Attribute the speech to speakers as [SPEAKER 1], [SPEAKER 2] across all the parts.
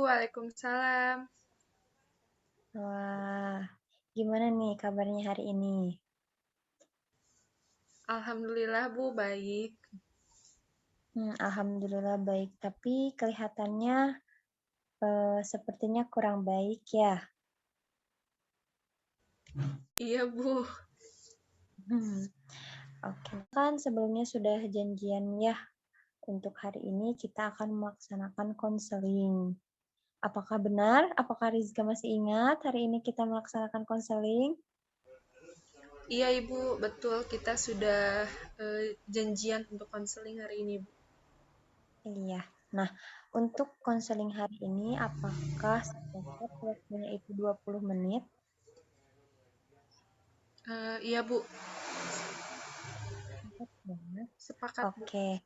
[SPEAKER 1] Waalaikumsalam.
[SPEAKER 2] Wah, gimana nih kabarnya hari ini?
[SPEAKER 1] Alhamdulillah Bu, baik.
[SPEAKER 2] Alhamdulillah baik, tapi kelihatannya sepertinya kurang baik ya.
[SPEAKER 1] Iya Bu.
[SPEAKER 2] Hmm, Oke, kan sebelumnya sudah janjian ya untuk hari ini kita akan melaksanakan konseling. Apakah benar? Apakah Rizka masih ingat hari ini kita melaksanakan konseling?
[SPEAKER 1] Iya Ibu, betul kita sudah janjian untuk konseling hari ini Bu.
[SPEAKER 2] Iya. Nah, untuk konseling hari ini apakah sepakat waktunya itu 20 menit?
[SPEAKER 1] Iya Bu,
[SPEAKER 2] Ya.
[SPEAKER 1] sepakat Bu.
[SPEAKER 2] Oke.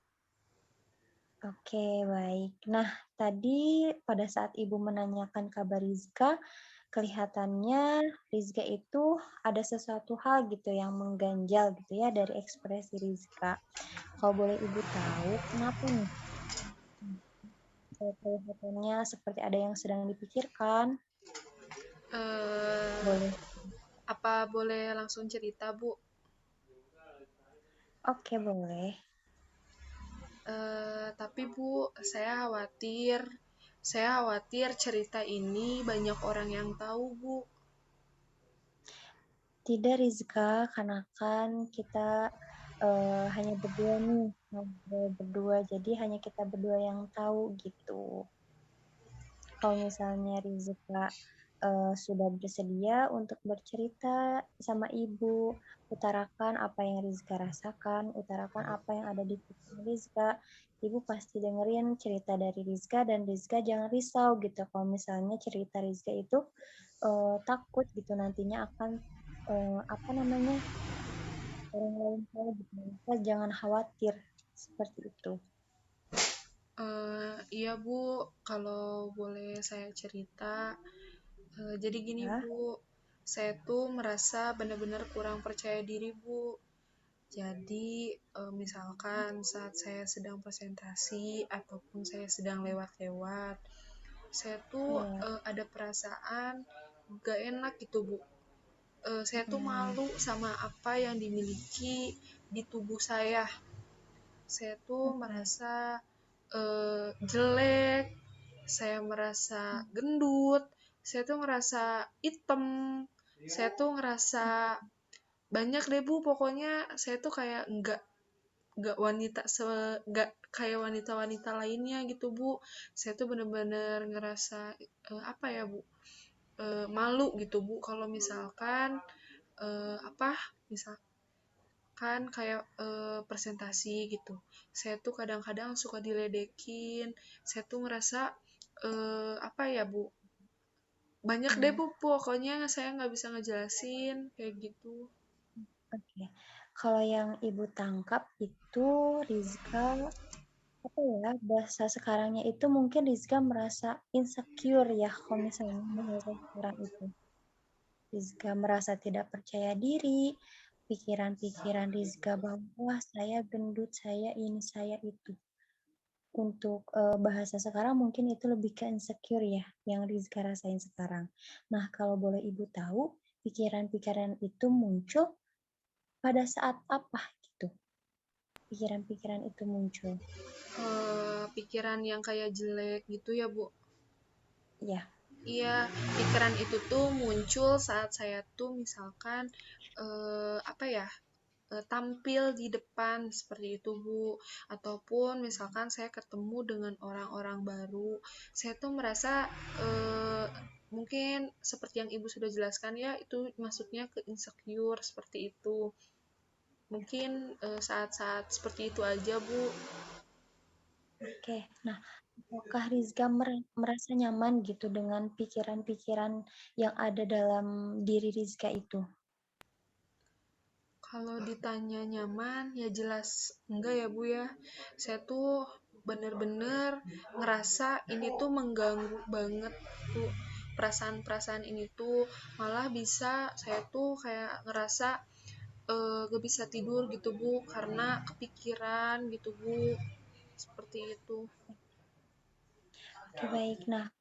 [SPEAKER 2] Oke, baik. Nah, tadi pada saat Ibu menanyakan kabar Rizka, kelihatannya Rizka itu ada sesuatu hal gitu yang mengganjal gitu ya dari ekspresi Rizka. Kalau boleh Ibu tahu, kenapa nih? Kelihatannya seperti ada yang sedang dipikirkan.
[SPEAKER 1] Eh,
[SPEAKER 2] Boleh.
[SPEAKER 1] apa boleh langsung cerita Bu?
[SPEAKER 2] Oke, boleh.
[SPEAKER 1] Tapi Bu, saya khawatir cerita ini banyak orang yang tahu Bu.
[SPEAKER 2] Tidak Rizka, karena kan kita hanya berdua nih, ngobrol berdua, jadi hanya kita berdua yang tahu gitu. Kalau misalnya Rizka sudah bersedia untuk bercerita sama Ibu, utarakan apa yang Rizka rasakan, utarakan apa yang ada di pikiran Rizka. Ibu pasti dengerin cerita dari Rizka dan Rizka jangan risau gitu. Kalau misalnya cerita Rizka itu takut gitu nantinya akan apa namanya orang lain tahu gitu. Rizka jangan khawatir seperti itu.
[SPEAKER 1] Iya Bu, kalau boleh saya cerita, jadi gini
[SPEAKER 2] Ya.
[SPEAKER 1] Bu, saya tuh merasa benar-benar kurang percaya diri Bu. Jadi misalkan saat saya sedang presentasi ataupun saya sedang lewat-lewat, saya tuh
[SPEAKER 2] Iya.
[SPEAKER 1] ada perasaan gak enak gitu Bu. Saya tuh
[SPEAKER 2] Hmm.
[SPEAKER 1] malu sama apa yang dimiliki di tubuh saya. Saya tuh
[SPEAKER 2] Oke.
[SPEAKER 1] merasa jelek, saya merasa gendut, saya tuh ngerasa hitam, saya tuh ngerasa banyak deh Bu, pokoknya saya tuh kayak nggak wanita nggak kayak wanita-wanita lainnya gitu Bu. Saya tuh bener-bener ngerasa apa ya Bu, malu gitu Bu kalau misalkan apa misalkan kayak presentasi gitu. Saya tuh kadang-kadang suka diledekin. Saya tuh ngerasa apa ya Bu, banyak deh
[SPEAKER 2] Hmm.
[SPEAKER 1] Bu, pokoknya saya nggak bisa ngejelasin kayak gitu.
[SPEAKER 2] Oke, kalau yang Ibu tangkap itu Rizka, apa ya, bahasa sekarangnya itu mungkin Rizka merasa insecure ya, kalau misalnya bahasa sekarang itu. Rizka merasa tidak percaya diri, pikiran-pikiran Rizka bahwa wah saya gendut, saya ini, saya itu. Untuk bahasa sekarang mungkin itu lebih ke insecure ya, yang Rizka rasain sekarang. Nah, kalau boleh Ibu tahu, pikiran-pikiran itu muncul pada saat apa gitu? Pikiran-pikiran itu muncul.
[SPEAKER 1] Pikiran yang kayak jelek gitu ya Bu.
[SPEAKER 2] Ya.
[SPEAKER 1] Iya, pikiran itu tuh muncul saat saya tuh misalkan apa ya, tampil di depan seperti itu Bu, ataupun misalkan saya ketemu dengan orang-orang baru, saya tuh merasa mungkin seperti yang Ibu sudah jelaskan ya, itu maksudnya ke insecure seperti itu. Mungkin saat-saat seperti itu aja Bu.
[SPEAKER 2] Oke. Nah, apakah Rizka merasa nyaman gitu dengan pikiran-pikiran yang ada dalam diri Rizka itu?
[SPEAKER 1] Kalau ditanya nyaman, ya jelas enggak ya Bu ya. Saya tuh bener-bener ngerasa ini tuh mengganggu banget Bu. Perasaan-perasaan ini tuh malah bisa saya tuh kayak ngerasa gak bisa tidur gitu Bu, karena kepikiran gitu Bu. Seperti itu.
[SPEAKER 2] Oke, baik. Nah,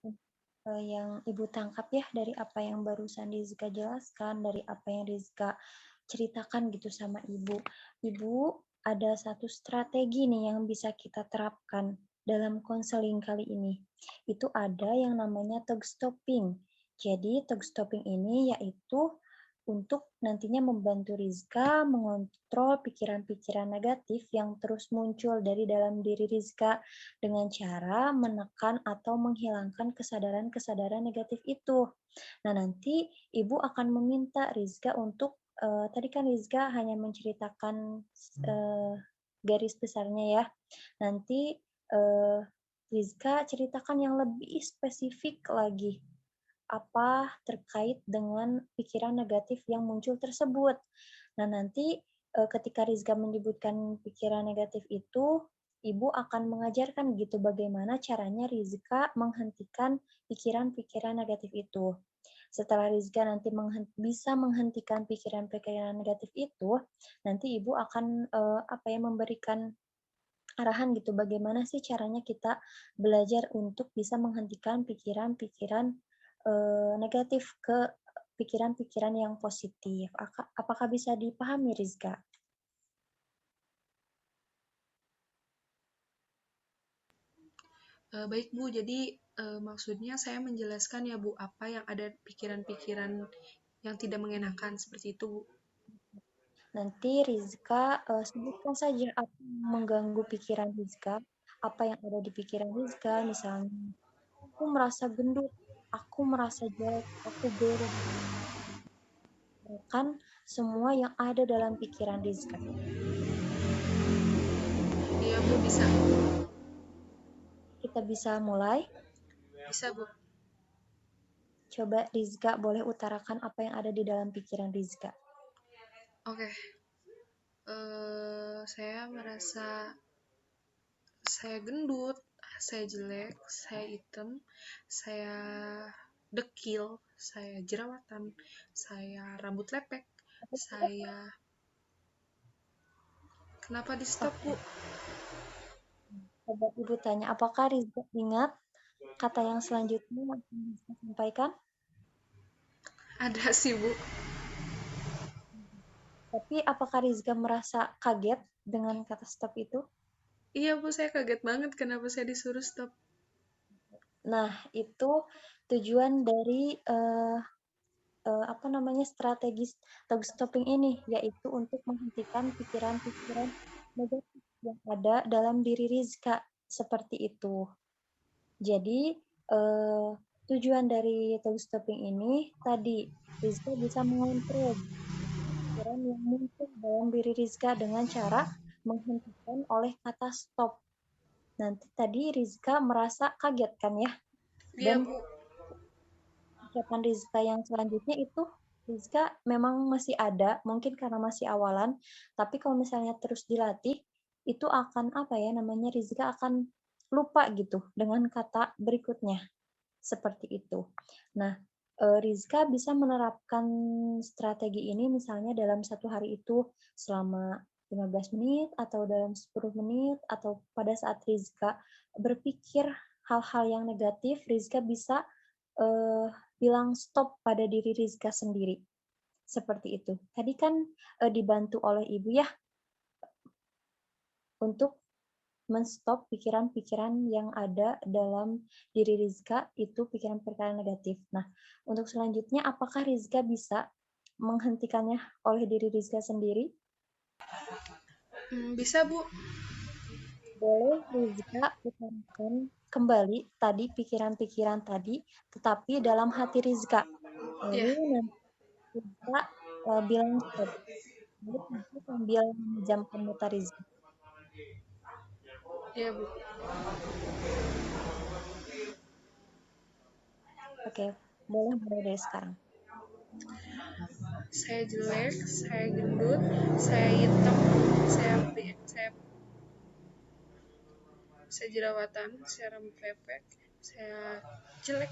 [SPEAKER 2] yang Ibu tangkap ya dari apa yang barusan Rizka jelaskan, dari apa yang Rizka ceritakan gitu sama Ibu. Ibu, ada satu strategi nih yang bisa kita terapkan dalam konseling kali ini. Itu ada yang namanya talk stopping. Jadi talk stopping ini yaitu untuk nantinya membantu Rizka mengontrol pikiran-pikiran negatif yang terus muncul dari dalam diri Rizka dengan cara menekan atau menghilangkan kesadaran-kesadaran negatif itu. Nah, nanti Ibu akan meminta Rizka untuk, tadi kan Rizka hanya menceritakan garis besarnya ya. Nanti Rizka ceritakan yang lebih spesifik lagi apa terkait dengan pikiran negatif yang muncul tersebut. Nah, nanti ketika Rizka menyebutkan pikiran negatif itu, Ibu akan mengajarkan gitu bagaimana caranya Rizka menghentikan pikiran-pikiran negatif itu. Setelah Rizka nanti bisa menghentikan pikiran-pikiran negatif itu, nanti Ibu akan memberikan arahan gitu bagaimana sih caranya kita belajar untuk bisa menghentikan pikiran-pikiran negatif ke pikiran-pikiran yang positif. Apakah bisa dipahami, Rizka?
[SPEAKER 1] Baik Bu, jadi maksudnya saya menjelaskan ya Bu, apa yang ada pikiran-pikiran yang tidak mengenakan seperti itu Bu.
[SPEAKER 2] Nanti Rizka sebutkan saja apa yang mengganggu pikiran Rizka, apa yang ada di pikiran Rizka, misalnya aku merasa gendut, aku merasa jelek, aku beda dengan semua yang ada dalam pikiran Rizka.
[SPEAKER 1] Iya Bu, bisa.
[SPEAKER 2] Kita bisa mulai.
[SPEAKER 1] Bisa Bu.
[SPEAKER 2] Coba Rizka boleh utarakan apa yang ada di dalam pikiran Rizka.
[SPEAKER 1] Oke. Saya merasa saya gendut, saya jelek, saya hitam, saya dekil, saya jerawatan, saya rambut lepek, saya... Kenapa di stop Bu?
[SPEAKER 2] Oke, coba Ibu tanya, apakah Rizka ingat kata yang selanjutnya yang akan Rizka sampaikan?
[SPEAKER 1] Ada sih Bu.
[SPEAKER 2] Tapi apakah Rizka merasa kaget dengan kata stop itu?
[SPEAKER 1] Iya Bu, saya kaget banget kenapa saya disuruh stop.
[SPEAKER 2] Nah, itu tujuan dari strategi talk stopping ini, yaitu untuk menghentikan pikiran-pikiran negatif yang ada dalam diri Rizka seperti itu. Jadi tujuan dari talk stopping ini tadi Rizka bisa mengontrol pikiran yang muncul dalam diri Rizka dengan cara menghentikan oleh kata stop. Nanti tadi Rizka merasa kaget kan ya?
[SPEAKER 1] Iya
[SPEAKER 2] Dan
[SPEAKER 1] Bu.
[SPEAKER 2] ucapan Rizka yang selanjutnya itu Rizka memang masih ada, mungkin karena masih awalan, tapi kalau misalnya terus dilatih, itu akan Rizka akan lupa gitu dengan kata berikutnya. Seperti itu. Nah, Rizka bisa menerapkan strategi ini misalnya dalam satu hari itu selama 15 menit atau dalam 10 menit atau pada saat Rizka berpikir hal-hal yang negatif, Rizka bisa uh, bilang stop pada diri Rizka sendiri. Seperti itu. Tadi kan dibantu oleh Ibu ya untuk men-stop pikiran-pikiran yang ada dalam diri Rizka itu pikiran-pikiran negatif. Nah, untuk selanjutnya apakah Rizka bisa menghentikannya oleh diri Rizka sendiri?
[SPEAKER 1] Bisa Bu.
[SPEAKER 2] Boleh Rizka utarakan kembali tadi pikiran-pikiran tadi, tetapi dalam hati Rizka.
[SPEAKER 1] Ya,
[SPEAKER 2] Lalu nanti Rizka bilang stop. Lalu Rizka sambil memejamkan mata Rizka.
[SPEAKER 1] ya Bu.
[SPEAKER 2] Oke, boleh mulai dari sekarang.
[SPEAKER 1] Saya jelek, saya gendut, saya hitam, saya jerawatan, saya rambut lepek, saya jelek,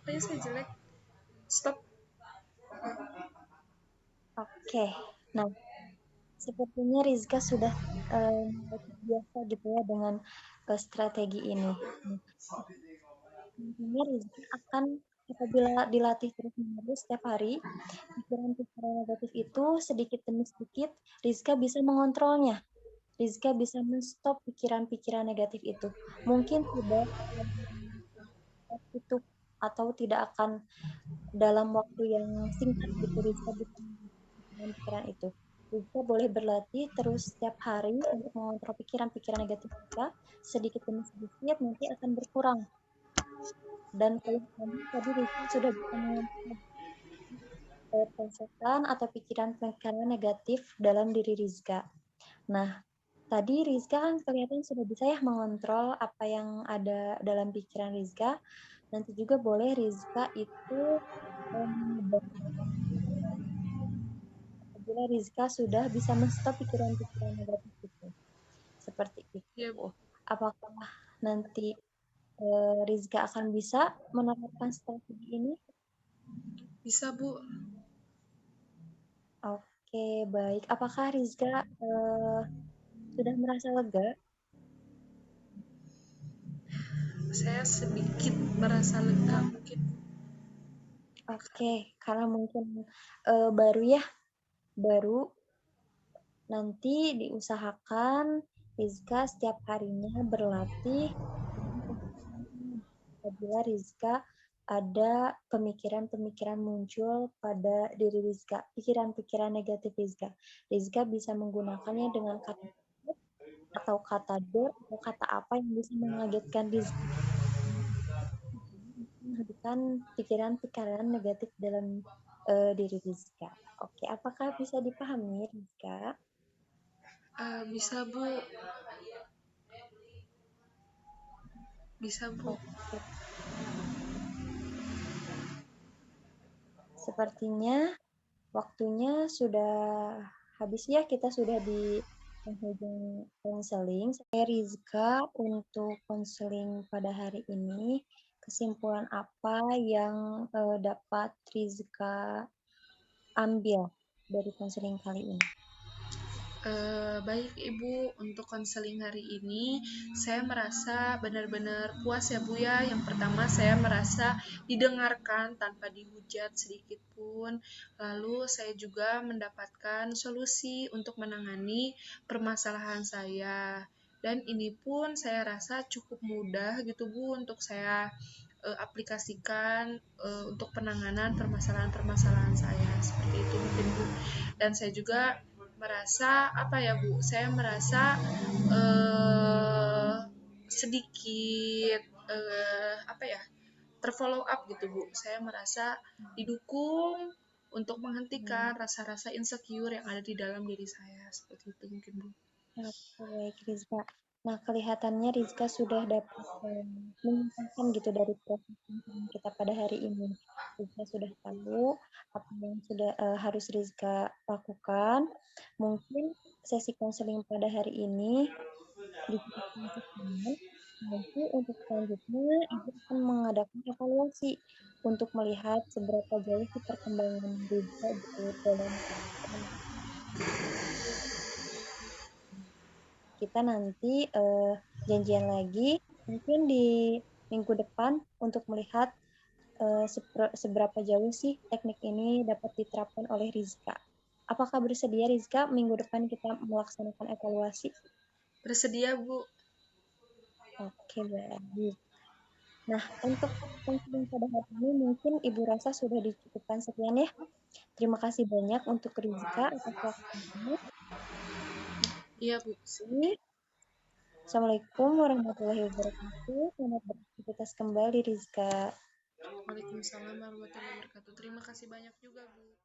[SPEAKER 1] pokoknya saya jelek. Stop.
[SPEAKER 2] Oke, nah sepertinya Rizka sudah mulai terbiasa gitu ya dengan strategi ini. Nantinya Rizka akan apabila dilatih terus-menerus setiap hari, pikiran-pikiran negatif itu sedikit demi sedikit Rizka bisa mengontrolnya. Rizka bisa menstop pikiran-pikiran negatif itu. Mungkin tidak itu atau tidak akan dalam waktu yang singkat gitu Rizka bisa pikiran-pikiran itu. Rizka boleh berlatih terus setiap hari untuk mengontrol pikiran-pikiran negatif Rizka sedikit demi sedikit nanti akan berkurang. Dan kalau tadi Rizka sudah bisa mengontrol perasaan atau pikiran-pikiran negatif dalam diri Rizka. Nah, tadi Rizka kan kelihatan sudah bisa ya mengontrol apa yang ada dalam pikiran Rizka. Nanti juga boleh Rizka itu apabila Rizka sudah bisa menstop pikiran-pikiran negatif itu. Seperti
[SPEAKER 1] Ya
[SPEAKER 2] itu.
[SPEAKER 1] Bu.
[SPEAKER 2] Apakah nanti Rizka akan bisa menerapkan strategi ini?
[SPEAKER 1] Bisa Bu.
[SPEAKER 2] Oke, baik. Apakah Rizka sudah merasa lega?
[SPEAKER 1] Saya sedikit merasa lega mungkin.
[SPEAKER 2] Oke, karena mungkin baru ya, baru nanti diusahakan Rizka setiap harinya berlatih. Apabila Rizka ada pemikiran-pemikiran muncul pada diri Rizka, pikiran-pikiran negatif Rizka. Rizka bisa menggunakannya dengan kata atau kata der atau kata apa yang bisa mengagetkan Rizka, menghentikan pikiran-pikiran negatif dalam diri Rizka. Oke, apakah bisa dipahami Rizka?
[SPEAKER 1] Bisa Bu. Bisa Bu.
[SPEAKER 2] Oke, sepertinya waktunya sudah habis ya, kita sudah di penghujung konseling. Saya Rizka untuk konseling pada hari ini. Kesimpulan apa yang dapat Rizka ambil dari konseling kali ini?
[SPEAKER 1] Baik Ibu, untuk konseling hari ini saya merasa benar-benar puas ya Bu ya. Yang pertama saya merasa didengarkan tanpa dihujat sedikit pun. Lalu saya juga mendapatkan solusi untuk menangani permasalahan saya. Dan ini pun saya rasa cukup mudah gitu Bu untuk saya aplikasikan untuk penanganan permasalahan-permasalahan saya. Seperti itu mungkin Bu. Dan saya juga merasa apa ya Bu, saya merasa eh, sedikit apa ya, terfollow up gitu Bu. Saya merasa didukung untuk menghentikan rasa-rasa insecure yang ada di dalam diri saya. Seperti itu mungkin Bu.
[SPEAKER 2] Oke, baik Rizka. Nah, kelihatannya Rizka sudah dapat menyimpulkan gitu dari proses konseling kita pada hari ini. Rizka sudah tahu apa yang sudah harus Rizka lakukan. Mungkin sesi konseling pada hari ini dicukupkan sekian. Nanti untuk selanjutnya Ibu akan mengadakan evaluasi untuk melihat seberapa jauh sih perkembangan Rizka gitu dalam kita nanti janjian lagi mungkin di minggu depan untuk melihat seberapa jauh sih teknik ini dapat diterapkan oleh Rizka. Apakah bersedia Rizka minggu depan kita melaksanakan evaluasi?
[SPEAKER 1] Bersedia Bu.
[SPEAKER 2] Oke, baik. Nah, untuk konseling pada hari ini mungkin Ibu rasa sudah dicukupkan sekian ya. Terima kasih banyak untuk Rizka atas waktunya.
[SPEAKER 1] Iya Bu.
[SPEAKER 2] Assalamualaikum warahmatullahi wabarakatuh. Selamat beraktivitas kembali Rizka.
[SPEAKER 1] Waalaikumsalam warahmatullahi wabarakatuh. Terima kasih banyak juga Bu.